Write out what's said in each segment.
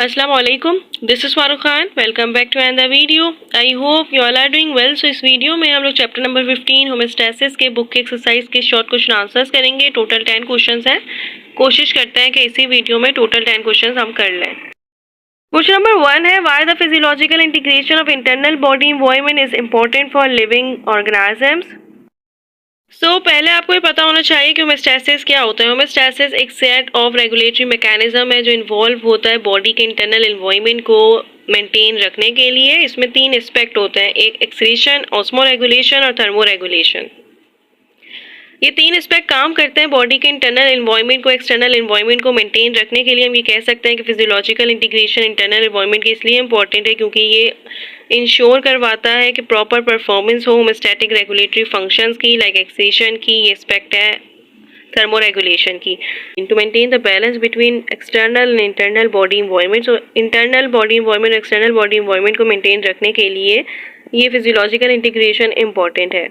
Assalamu alaikum. This is Farooq Khan. Welcome back to another video. I hope you all are doing well. So इस video में हम लोग chapter number 15 homeostasis के book के exercise के short question answers करेंगे. Total 10 questions हैं. कोशिश करते हैं कि इसी वीडियो में टोटल 10 क्वेश्चंस हम कर लें. क्वेश्चन नंबर 1 है why the physiological integration of internal body environment is important for living organisms. पहले आपको ये पता होना चाहिए कि होमोस्टैसिस क्या होता है. होमोस्टैसिस एक सेट ऑफ रेगुलेटरी मैकेनिज्म है जो इन्वॉल्व होता है बॉडी के इंटरनल एनवायरनमेंट को मेंटेन रखने के लिए. इसमें 3 एस्पेक्ट होते हैं, एक एक्सक्रीशन, ऑस्मो रेगुलेशन और थर्मो रेगुलेशन. ये 3 एस्पेक्ट काम करते हैं बॉडी के इंटरनल एनवायरनमेंट को एक्सटर्नल एनवायरनमेंट को मेंटेन रखने के लिए. हम ये कह सकते हैं कि फिजियोलॉजिकल इंटीग्रेशन इंटरनल एनवायरनमेंट के इसलिए इंपॉर्टेंट है क्योंकि ये इंश्योर करवाता है कि प्रॉपर परफॉर्मेंस हो होमोस्टैटिक रेगुलेटरी फंक्शंस की, लाइक एक्सेशन की. ये एस्पेक्ट है थर्मो रेगुलेशन की. To maintain the balance between external and internal body environment. So internal body environment और एक्सटर्नल बॉडी एनवायरनमेंट को मेंटेन रखने के लिए ये फिजियोलॉजिकल इंटीग्रेशन इंपॉर्टेंट है.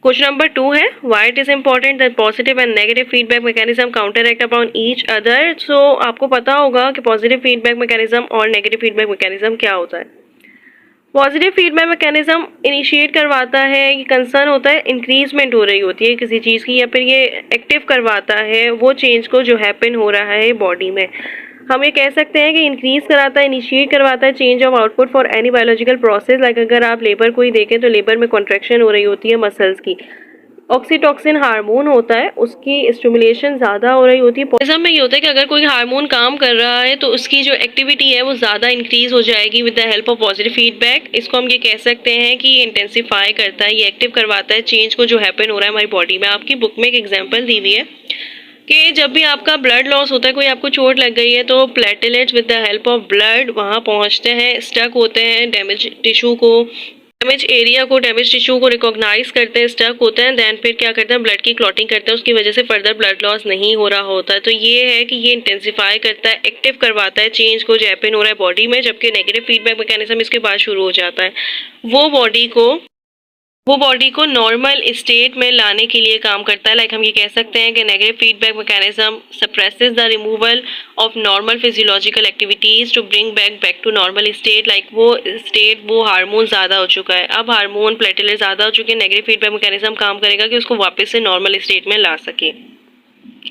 क्वेश्चन नंबर 2 है why it is important that positive and negative feedback mechanism counter act upon each other. So आपको पता होगा कि पॉजिटिव फीडबैक मैकेनिज्म और नेगेटिव फीडबैक मैकेनिज्म क्या होता है. पॉजिटिव फीडबैक मैकेनिज्म इनिशिएट करवाता है, ये कंसर्न होता है इंक्रीजमेंट हो रही होती है किसी चीज़ की, या फिर ये एक्टिव करवाता है वो चेंज को जो हैपन हो रहा है बॉडी में. हम ये कह सकते हैं कि इंक्रीज कराता है, इनिशिएट करवाता है change of output for any biological process. Like अगर आप लेबर को ही देखें तो लेबर में कॉन्ट्रैक्शन हो रही होती है मसल्स की. ऑक्सीटोसिन हार्मोन होता है, उसकी स्टिमुलेशन ज़्यादा हो रही होती है. पॉजिटिव में ये होता है कि अगर कोई हार्मोन काम कर रहा है तो उसकी जो एक्टिविटी है वो ज़्यादा इंक्रीज हो जाएगी with the help of positive feedback. इसको हम ये कह सकते हैं कि ये इंटेंसिफाई करता है, ये एक्टिव करवाता है चेंज को जो हैपन हो रहा है हमारी बॉडी में. आपकी बुक में एक एग्जाम्पल दी हुई है कि जब भी आपका ब्लड लॉस होता है, कोई आपको चोट लग गई है, तो platelets with the help of blood वहाँ पहुँचते हैं, स्टक होते हैं डैमेज टिश्यू को, डैमेज एरिया को, डैमेज टिश्यू को रिकॉग्नाइज करते हैं, स्टक होते हैं. देन फिर क्या करते हैं, ब्लड की क्लॉटिंग करते हैं, उसकी वजह से फर्दर ब्लड लॉस नहीं हो रहा होता है. तो ये है कि ये इंटेंसिफाई करता है, एक्टिव करवाता है चेंज को जो हैपन हो रहा है बॉडी में. जबकि नेगेटिव फीडबैक मैकेनिज्म इसके बाद शुरू हो जाता है, वो बॉडी को नॉर्मल स्टेट में लाने के लिए काम करता है. लाइक हम ये कह सकते हैं कि negative feedback mechanism suppresses the removal of normal physiological activities to bring back to normal state. Like वो हार्मोन ज़्यादा हो चुका है, अब हार्मोन प्लेटलेट ज़्यादा हो चुके हैं, नेगेटिव फीडबैक मैकेनिज्म काम करेगा कि उसको वापस से नॉर्मल स्टेट में ला सके.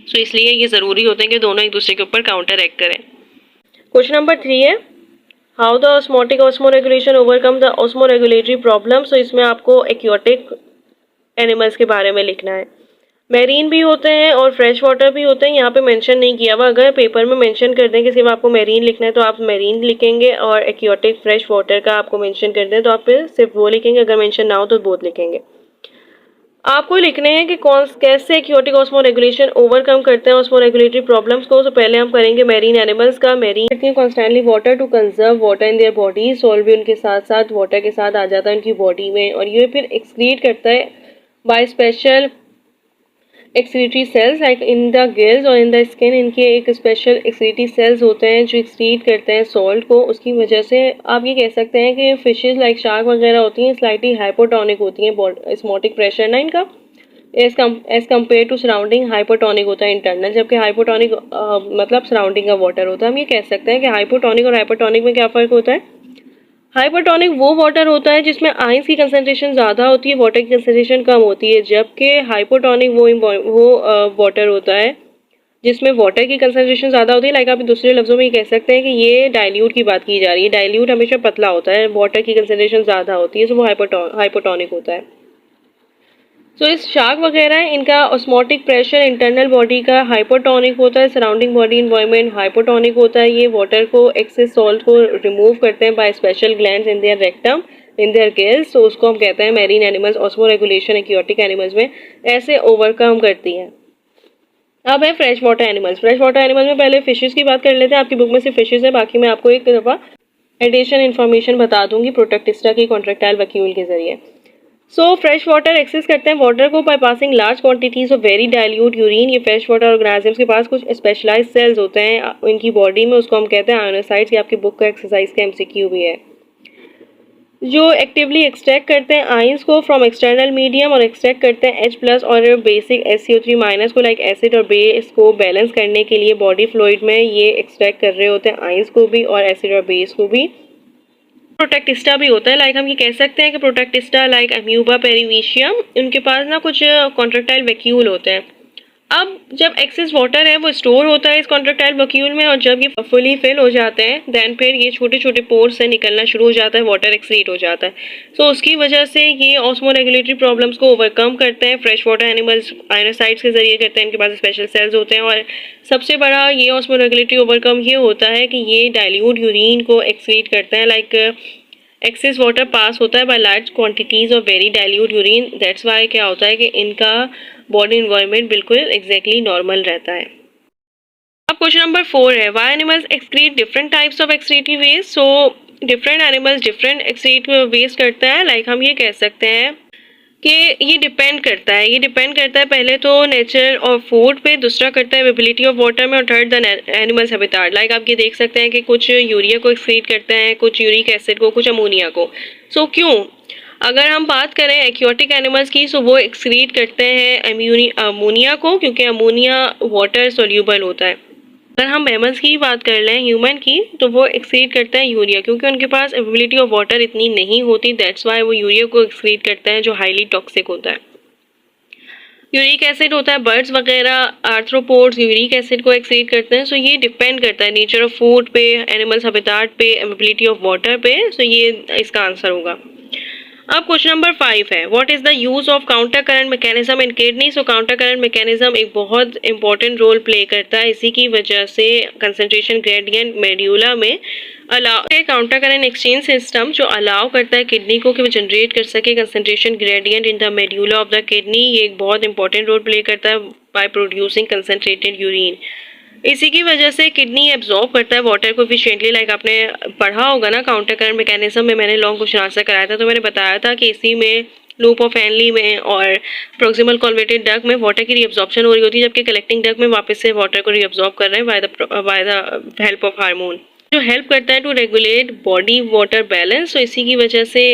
सो इसलिए ये ज़रूरी होते हैं कि दोनों एक दूसरे के ऊपर काउंटर एक्ट करें. क्वेश्चन नंबर 3 है how the osmotic osmo regulation overcome the osmo regulatory problem. So इसमें आपको एक्वाटिक एनिमल्स के बारे में लिखना है. मैरीन भी होते हैं और फ्रेश वाटर भी होते हैं, यहाँ पे मेंशन नहीं किया हुआ. अगर पेपर में मेंशन कर दें कि सिर्फ आपको मैरीन लिखना है तो आप मैरीन लिखेंगे, और एक्वाटिक फ्रेश वाटर का आपको मेंशन कर दें तो आप फिर सिर्फ वो लिखेंगे. अगर मेंशन ना हो तो बोथ लिखेंगे. आपको लिखने हैं कि कैसे एक्वाटिक ऑस्मो रेगुलेशन ओवरकम करते हैं ऑस्मो रेगुलेटरी प्रॉब्लम्स को. तो पहले हम करेंगे मैरीन एनिमल्स का. Marine constantly water to conserve water in their body. Solve भी उनके साथ साथ वाटर के साथ आ जाता है उनकी बॉडी में, और ये फिर एक्सक्रीट करता है by special excretory cells like in the gills और इन द स्किन. इनके एक स्पेशल एक्सक्रीटरी सेल्स होते हैं जो एक्सक्रीट करते हैं सॉल्ट को. उसकी वजह से आप ये कह सकते हैं कि फिशेस लाइक शार्क वगैरह होती हैं स्लाइटली हाइपोटोनिक होती हैं. ऑस्मोटिक प्रेशर ना इनका as compare to surrounding hypotonic होता है इंटरनल, जबकि हाइपोटोनिक मतलब सराउंडिंग का वाटर होता है. हम ये कह सकते हैं कि हाइपोटोनिक और हाइपोटोनिक में क्या फ़र्क होता है. हाइपोटोनिक वो वाटर होता है जिसमें आयंस की कंसंट्रेशन ज़्यादा होती है, वाटर की कंसंट्रेशन कम होती है. जबकि हाइपोटोनिक वो वाटर होता है जिसमें वाटर की कंसंट्रेशन ज़्यादा होती है. लाइक आप दूसरे लफ्ज़ों में ये कह सकते हैं कि ये डाइल्यूट की बात की जा रही है. डाइल्यूट हमेशा पतला होता है, वाटर की कंसंट्रेशन ज़्यादा होती है, तो वो हाइपोटोनिक होता है. सो इस शार्क वगैरह है, इनका ऑस्मोटिक प्रेशर इंटरनल बॉडी का हाइपोटोनिक होता है, सराउंडिंग बॉडी इन्वायरमेंट हाइपोटोनिक होता है. ये वाटर को एक्सेस सॉल्ट को रिमूव करते हैं by special glands in their rectum in their gills. तो उसको हम कहते हैं marine animals. Osmo regulation aquatic animals में ऐसे ओवरकम करती हैं. अब है fresh water animals. Fresh water animals में पहले फिशेस की बात कर लेते हैं. आपकी बुक में सिर्फ फिशेस है, बाकी मैं आपको एक दफ़ा एडिशन इन्फॉर्मेशन बता दूंगी प्रोटेक्टिस्टा की कॉन्ट्रेक्टाइल वैक्यूल के जरिए. फ्रेश वाटर एक्सेस करते हैं वाटर को by passing large quantities of very dilute urine. ये फ्रेश वाटर ऑर्गेनिजम्स के पास कुछ स्पेशलाइज सेल्स होते हैं इनकी बॉडी में, उसको हम कहते हैं आयोनोसाइट्स. ये आपकी बुक का एक्सरसाइज का एमसीक्यू भी है. जो एक्टिवली एक्सट्रैक्ट करते हैं आयंस को फ्रॉम एक्सटर्नल मीडियम और एक्सट्रैक्ट करते हैं H+ और बेसिक SiO3- को लाइक एसिड और बेस को बैलेंस करने के लिए बॉडी फ्लूइड में ये एक्सट्रैक्ट कर रहे होते हैं आयंस को भी और एसिड और बेस को भी। प्रोटेक्टिस्टा भी होता है, लाइक हम ये कह सकते हैं कि प्रोटेक्टिस्टा लाइक अम्यूबा पेरिविशियम, उनके पास ना कुछ कॉन्ट्रेक्टाइल वैक्यूल होते हैं। अब जब एक्सेस वाटर है वो स्टोर होता है इस कॉन्ट्रेक्टाइल वैक्यूल में, और जब ये फुली फिल हो जाते हैं देन फिर ये छोटे छोटे पोर्स से निकलना शुरू हो जाता है, वाटर एक्सीट हो जाता है। सो उसकी वजह से ये ऑस्मो रेगुलेटरी प्रॉब्लम्स को ओवरकम करते हैं। फ्रेश वाटर एनिमल्स आयनोसाइड्स के जरिए करते हैं, इनके पास स्पेशल सेल्स होते हैं। और सबसे बड़ा ये ऑस्मो रेगुलेटरी ओवरकम ये होता है कि ये डाइल्यूट यूरिन को एक्सीट करते हैं, लाइक एक्सेस वाटर पास होता है by large quantities of very dilute urine. That's why क्या होता है कि इनका बॉडी इन्वायरमेंट बिल्कुल एग्जैक्टली नॉर्मल रहता है। अब क्वेश्चन नंबर 4 है, why animals excrete different types of excretory waste. So different animals different excrete waste करते हैं, लाइक हम ये कह सकते हैं कि ये डिपेंड करता है पहले तो नेचर और फूड पे, दूसरा करता है अवेलेबिलिटी ऑफ वाटर में, और third the animals habitat. Like आप ये देख सकते हैं कि कुछ यूरिया को एक्सक्रीट करते हैं, कुछ यूरिक एसिड को, कुछ अमोनिया को। सो क्यों? अगर हम बात करें एक्वाटिक एनिमल्स की, सो वो एक्सक्रीट करते हैं अमोनिया को, क्योंकि अमोनिया वाटर सोल्यूबल होता है। अगर हम मैमल्स की बात कर लें, ह्यूमन की, तो वो एक्सक्रीट करते हैं यूरिया, क्योंकि उनके पास अवेलेबिलिटी ऑफ वाटर इतनी नहीं होती। दैट्स वाई वो यूरिया को एक्सक्रीट करते हैं, जो हाईली टॉक्सिक होता है। यूरिक एसिड होता है, बर्ड्स वगैरह आर्थ्रोपोड्स यूरिक एसिड को एक्सक्रीट करते हैं। सो ये डिपेंड करता है नेचर ऑफ फूड पे, एनिमल्स हैबिटेट पे, अवेलेबिलिटी ऑफ वाटर पे। सो ये इसका आंसर होगा। अब क्वेश्चन नंबर 5 है, what is the use of counter current mechanism in kidney. So counter current mechanism एक बहुत इंपॉर्टेंट रोल प्ले करता है, इसी की वजह से कंसंट्रेशन ग्रेडियंट मेड्यूला में allow counter current exchange system जो अलाउ करता है किडनी को कि वो जनरेट कर सके concentration gradient in the medulla of the kidney. ये एक बहुत इंपॉर्टेंट रोल प्ले करता है बाय प्रोड्यूसिंग कंसंट्रेटेड यूरिन। इसी की वजह से किडनी एब्जॉर्ब करता है वाटर को एफिशिएंटली। लाइक आपने पढ़ा होगा ना काउंटर करंट मैकेनिज्म में, मैंने लॉन्ग क्वेश्चन आंसर कराया था, तो मैंने बताया था कि इसी में लूप ऑफ हेनली में और प्रोक्सिमल कॉन्वेटेड डक्ट में वाटर की रीअब्जॉर्प्शन हो रही होती है, जबकि कलेक्टिंग डक्ट में वापस से वाटर को रीअब्जॉर्ब कर रहे हैं by the help of hormone, जो हेल्प करता है to regulate body water balance. तो इसी की वजह से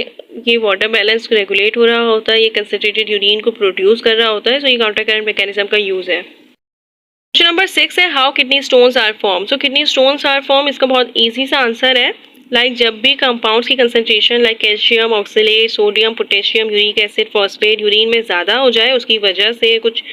ये वाटर बैलेंस रेगुलेट हो रहा होता है, ये कंसंट्रेटेड यूरिन को प्रोड्यूस कर रहा होता है। सो ये काउंटर करंट मैकेनिज्म का यूज है। क्वेश्चन नंबर 6 है, how kidney stones are form. So kidney stones are form, इसका बहुत इजी सा आंसर है, लाइक जब भी कंपाउंड्स की concentration like calcium, oxalate, sodium, potassium, uric acid, phosphate urine में ज़्यादा हो जाए, उसकी वजह से कुछ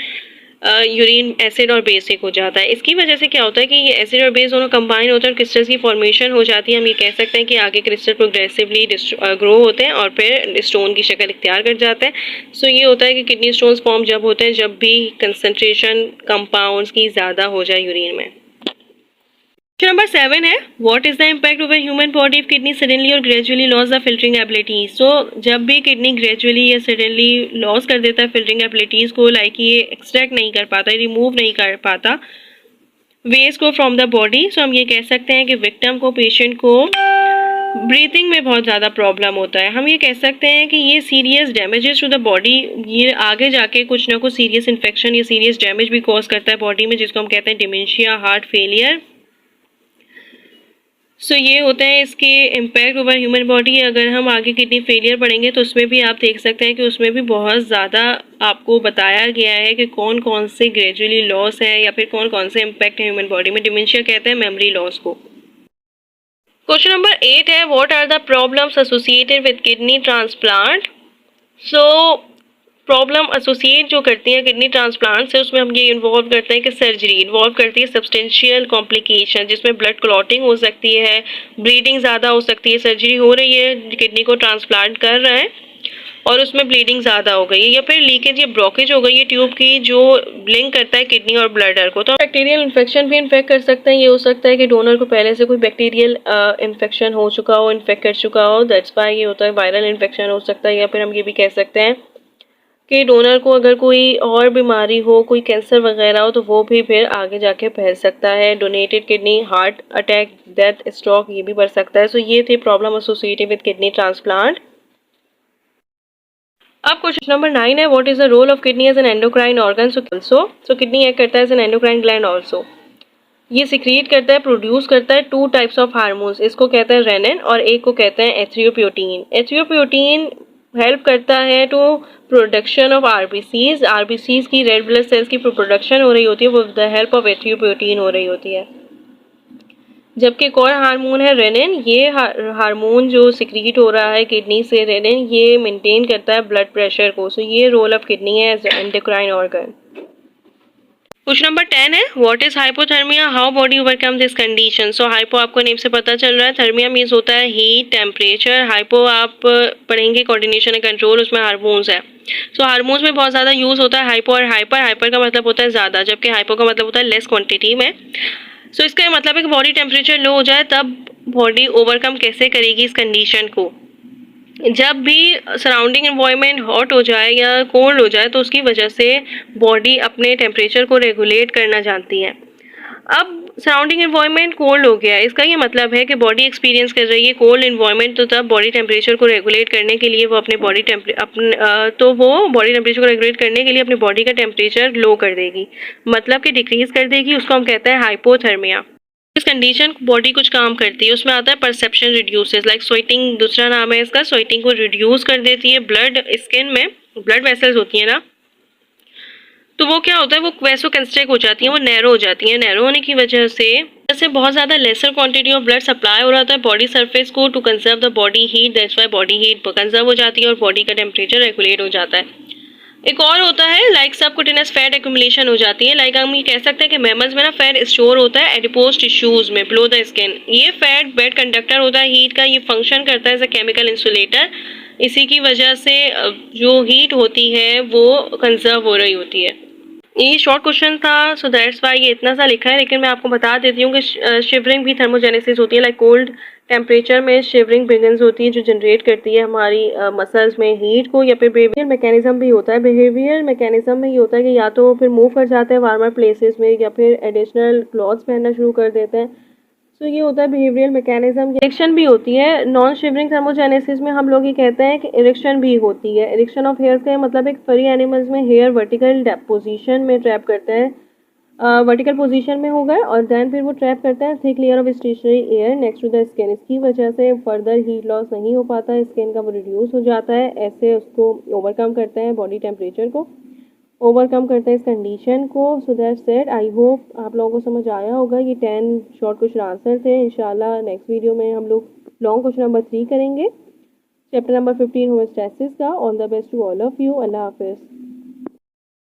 यूरिन एसिड और बेसिक हो जाता है। इसकी वजह से क्या होता है कि ये एसिड और बेस दोनों कंबाइन होते हैं और क्रिस्टल्स की फॉर्मेशन हो जाती है। हम ये कह सकते हैं कि आगे क्रिस्टल प्रोग्रेसिवली ग्रो होते हैं और फिर स्टोन की शक्ल इख्तियार कर जाते हैं। सो ये होता है कि किडनी स्टोन्स फॉर्म जब होते हैं जब भी कंसंट्रेशन कंपाउंड्स की ज़्यादा हो जाए यूरिन में। क्वेश्चन नंबर 7 है, what is the impact of human body if kidney suddenly और gradually loss the filtering abilities. So जब भी किडनी ग्रेजुअली या सडनली लॉस कर देता है फिल्टरिंग एबिलिटीज को, लाइक ये एक्सट्रैक्ट नहीं कर पाता, रिमूव नहीं कर पाता वेस्ट को फ्रॉम द बॉडी, सो हम ये कह सकते हैं कि विक्टिम को, पेशेंट को ब्रीथिंग में बहुत ज़्यादा प्रॉब्लम होता है। हम ये कह सकते हैं कि ये serious damages to the body, ये आगे जाके कुछ ना कुछ सीरियस इन्फेक्शन या सीरियस डैमेज भी कॉज करता है बॉडी में, जिसको हम कहते हैं डिमेंशिया, हार्ट फेलियर। सो ये होता है इसके इम्पैक्ट ओवर ह्यूमन बॉडी। अगर हम आगे किडनी फेलियर पढ़ेंगे तो उसमें भी आप देख सकते हैं कि उसमें भी बहुत ज़्यादा आपको बताया गया है कि कौन कौन से ग्रेजुअली लॉस है या फिर कौन कौन से इम्पैक्ट है ह्यूमन बॉडी में। डिमेंशिया कहते हैं मेमोरी लॉस को। क्वेश्चन नंबर 8 है, what are the problems associated with kidney transplant. So problem associate जो करती है किडनी ट्रांसप्लांट से, उसमें हम ये इन्वॉल्व करते हैं कि सर्जरी इन्वॉल्व करती है सब्सटेंशियल कॉम्प्लिकेशन, जिसमें ब्लड क्लॉटिंग हो सकती है, ब्लीडिंग ज़्यादा हो सकती है। सर्जरी हो रही है, किडनी को ट्रांसप्लांट कर रहे हैं और उसमें ब्लीडिंग ज़्यादा हो गई है या फिर लीकेज या ब्लॉकेज हो गई है ट्यूब की, जो लिंक करता है किडनी और ब्लडर को। तो बैक्टीरियल इन्फेक्शन भी इन्फेक्ट कर सकते हैं। ये हो सकता है कि डोनर को पहले से कोई बैक्टीरियल इन्फेक्शन हो चुका हो, इन्फेक्ट कर चुका हो, दैट्स वाई ये होता है। वायरल इन्फेक्शन हो सकता है, या फिर हम ये भी कह सकते हैं कि डोनर को अगर कोई और बीमारी हो, कोई कैंसर वगैरह हो, तो वो भी फिर आगे जाके फैल सकता है। Donated kidney, heart attack, death, stroke ये भी बढ़ सकता है। सो ये थे problem associated with kidney transplant. अब क्वेश्चन नंबर 9 है, what is the role of kidney as an endocrine organ. So kidney act करता है as an endocrine gland also. ये सिक्रीट करता है, प्रोड्यूस करता है टू टाइप्स ऑफ हार्मोन्स, इसको कहते हैं रेनिन और एक को कहते हैं एरिथ्रोपोएटिन। एरिथ्रोपोएटिन हेल्प करता है to production of RBCs, RBCs की रेड ब्लड सेल्स की प्रोडक्शन हो रही होती है, वो with the help of erythropoietin हो रही होती है। जबकि एक और हार्मोन है रेनिन, ये हार्मोन जो सिक्रीट हो रहा है किडनी से, रेनिन ये मेंटेन करता है ब्लड प्रेशर को। सो ये रोल ऑफ किडनी है as endocrine organ. Question number 10 है what is hypothermia, how body overcome this condition. So hypo आपको नेम से पता चल रहा है, थर्मिया मीन्स होता है हीट टेम्परेचर, हाइपो आप पढ़ेंगे कोऑर्डिनेशन एंड कंट्रोल, उसमें हार्मोन्स है। सो हार्मोन्स में बहुत ज़्यादा यूज़ होता है हाइपो और हाइपर। हाइपर का मतलब होता है ज़्यादा, जबकि हाइपो का मतलब होता है लेस क्वांटिटी में। सो इसका मतलब है कि बॉडी टेम्परेचर लो हो जाए तब बॉडी ओवरकम कैसे करेगी इस कंडीशन को। जब भी सराउंडिंग एनवायरनमेंट हॉट हो जाए या कोल्ड हो जाए तो उसकी वजह से बॉडी अपने टेम्परेचर को रेगुलेट करना जानती है। अब सराउंडिंग एनवायरनमेंट कोल्ड हो गया, इसका ये मतलब है कि बॉडी एक्सपीरियंस कर रही है कोल्ड एनवायरनमेंट, तो तब बॉडी टेम्परेचर को रेगुलेट करने के लिए वो अपने बॉडी टेम्परेचर को रेगुलेट करने के लिए अपनी बॉडी का टेम्परेचर लो कर देगी, मतलब कि डिक्रीज कर देगी। उसको हम कहते हैं हाइपोथर्मिया। इस कंडीशन बॉडी कुछ काम करती है, उसमें आता है परसेप्शन रिड्यूसेस, लाइक स्वेटिंग दूसरा नाम है इसका, स्वेटिंग को रिड्यूस कर देती है। ब्लड स्किन में ब्लड वेसल्स होती है ना, तो वो क्या होता है, वो वैसो कंस्ट्रिक्ट हो जाती है, वो नैरो हो जाती है। नैरो होने की वजह से बहुत ज़्यादा lesser quantity of blood supply हो रहा था बॉडी सरफेस को to conserve the body heat, that's why body heat conserve हो जाती है और बॉडी का टेम्परेचर रेगुलेट हो जाता है। एक और होता है लाइक सबकुटेनस फैट एक्यूमुलेशन हो जाती है, लाइक हम ये कह सकते हैं कि मैमल्स में ना फैट स्टोर होता है एडिपोज टिश्यूज में बिलो द स्किन। ये फैट बेड कंडक्टर होता है हीट का, ये फंक्शन करता है एज अ केमिकल इंसुलेटर। इसी की वजह से जो हीट होती है वो कंजर्व हो रही होती है। ये शॉर्ट क्वेश्चन था, सो दैट्स वाई ये इतना सा लिखा है, लेकिन मैं आपको बता देती हूँ कि शिवरिंग भी थर्मोजेनेसिस होती है, लाइक कोल्ड टेम्परेचर में शिवरिंग बिगिंस होती है जो जनरेट करती है हमारी मसल्स में हीट को, या फिर बिहेवियर मैकेनिज्म भी होता है। बिहेवियर मैकेनिज्म में ये होता है कि या तो फिर मूव कर जाते हैं वार्मर प्लेसेस में या फिर एडिशनल क्लॉथ्स पहनना शुरू कर देते हैं। सो ये होता है बिहेवियरल मैकेनिज्म। इरेक्शन भी होती है नॉन शिवरिंग थर्मोजेनेसिस में, हम लोग ये कहते हैं कि इरेक्शन भी होती है। इरेक्शन ऑफ हेयर का मतलब एक फरी एनिमल्स में हेयर वर्टिकल पोजीशन में ट्रैप करते हैं, वर्टिकल पोजीशन में होगा और देन फिर वो ट्रैप करता है thick layer of stationary air next to the skin. इसकी वजह से फर्दर हीट लॉस नहीं हो पाता है, स्किन का वो रिड्यूस हो जाता है। ऐसे उसको ओवरकम करते हैं, बॉडी टेम्परेचर को ओवरकम करते हैं इस कंडीशन को। So that's it, I hope आप लोगों को समझ आया होगा। ये 10 शॉर्ट क्वेश्चन आंसर थे। इंशाल्लाह नेक्स्ट वीडियो में हम लोग लॉन्ग क्वेश्चन नंबर 3 करेंगे, चैप्टर नंबर 15 होमोस्टैसिस का। All the best to all of you, अल्लाह हाफिज़।